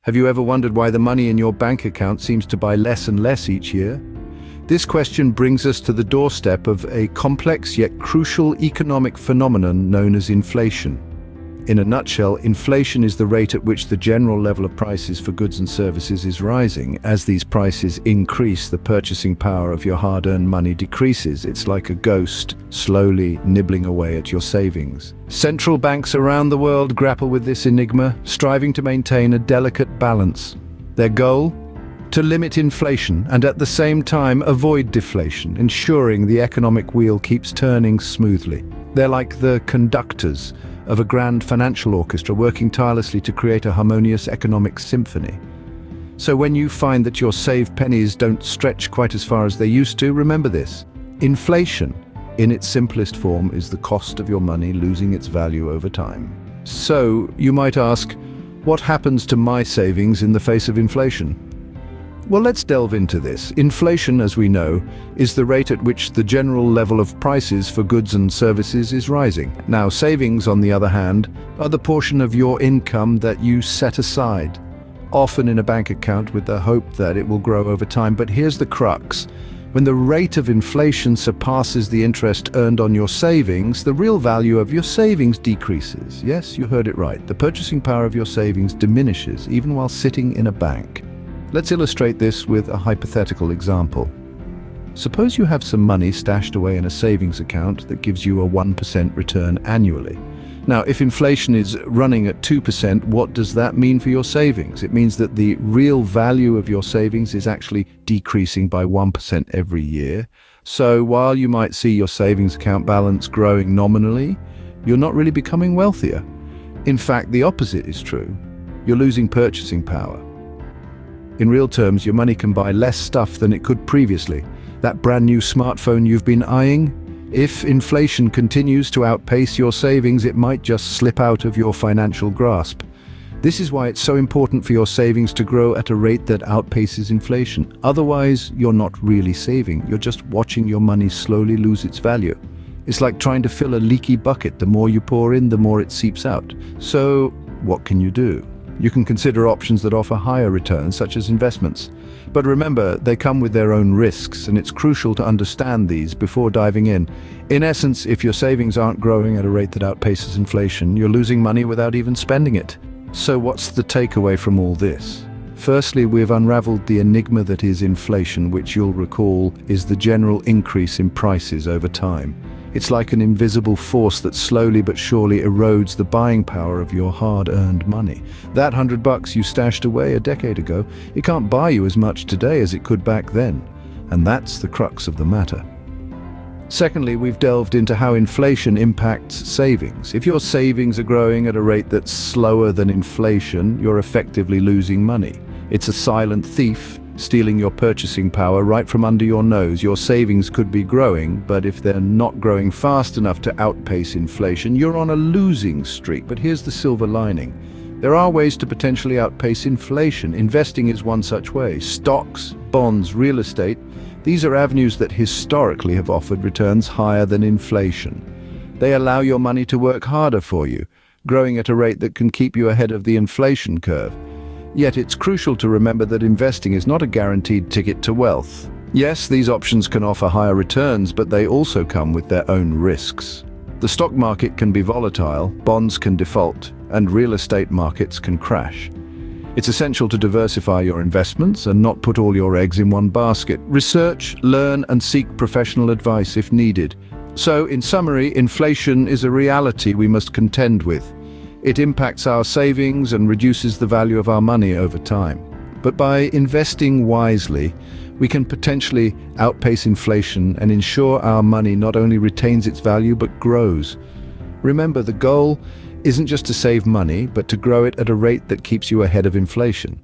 Have you ever wondered why the money in your bank account seems to buy less and less each year? This question brings us to the doorstep of a complex yet crucial economic phenomenon known as inflation. In a nutshell, inflation is the rate at which the general level of prices for goods and services is rising. As these prices increase, the purchasing power of your hard-earned money decreases. It's like a ghost slowly nibbling away at your savings. Central banks around the world grapple with this enigma, striving to maintain a delicate balance. Their goal? To limit inflation and at the same time avoid deflation, ensuring the economic wheel keeps turning smoothly. They're like the conductors of a grand financial orchestra working tirelessly to create a harmonious economic symphony. So when you find that your saved pennies don't stretch quite as far as they used to, remember this. Inflation, in its simplest form, is the cost of your money losing its value over time. So, you might ask, what happens to my savings in the face of inflation? Well, let's delve into this. Inflation, as we know, is the rate at which the general level of prices for goods and services is rising. Now, savings, on the other hand, are the portion of your income that you set aside, often in a bank account with the hope that it will grow over time. But here's the crux. When the rate of inflation surpasses the interest earned on your savings, the real value of your savings decreases. Yes, you heard it right. The purchasing power of your savings diminishes, even while sitting in a bank. Let's illustrate this with a hypothetical example. Suppose you have some money stashed away in a savings account that gives you a 1% return annually. Now, if inflation is running at 2%, what does that mean for your savings? It means that the real value of your savings is actually decreasing by 1% every year. So while you might see your savings account balance growing nominally, you're not really becoming wealthier. In fact, the opposite is true. You're losing purchasing power. In real terms, your money can buy less stuff than it could previously. That brand new smartphone you've been eyeing? If inflation continues to outpace your savings, it might just slip out of your financial grasp. This is why it's so important for your savings to grow at a rate that outpaces inflation. Otherwise, you're not really saving. You're just watching your money slowly lose its value. It's like trying to fill a leaky bucket. The more you pour in, the more it seeps out. So, what can you do? You can consider options that offer higher returns, such as investments. But remember, they come with their own risks, and it's crucial to understand these before diving in. In essence, if your savings aren't growing at a rate that outpaces inflation, you're losing money without even spending it. So what's the takeaway from all this? Firstly, we've unraveled the enigma that is inflation, which you'll recall is the general increase in prices over time. It's like an invisible force that slowly but surely erodes the buying power of your hard-earned money. That $100 you stashed away a decade ago, it can't buy you as much today as it could back then. And that's the crux of the matter. Secondly, we've delved into how inflation impacts savings. If your savings are growing at a rate that's slower than inflation, you're effectively losing money. It's a silent thief, stealing your purchasing power right from under your nose. Your savings could be growing, but if they're not growing fast enough to outpace inflation, you're on a losing streak. But here's the silver lining. There are ways to potentially outpace inflation. Investing is one such way. Stocks, bonds, real estate, these are avenues that historically have offered returns higher than inflation. They allow your money to work harder for you, growing at a rate that can keep you ahead of the inflation curve. Yet it's crucial to remember that investing is not a guaranteed ticket to wealth. Yes, these options can offer higher returns, but they also come with their own risks. The stock market can be volatile, bonds can default, and real estate markets can crash. It's essential to diversify your investments and not put all your eggs in one basket. Research, learn, and seek professional advice if needed. So, in summary, inflation is a reality we must contend with. It impacts our savings and reduces the value of our money over time. But by investing wisely, we can potentially outpace inflation and ensure our money not only retains its value but grows. Remember, the goal isn't just to save money, but to grow it at a rate that keeps you ahead of inflation.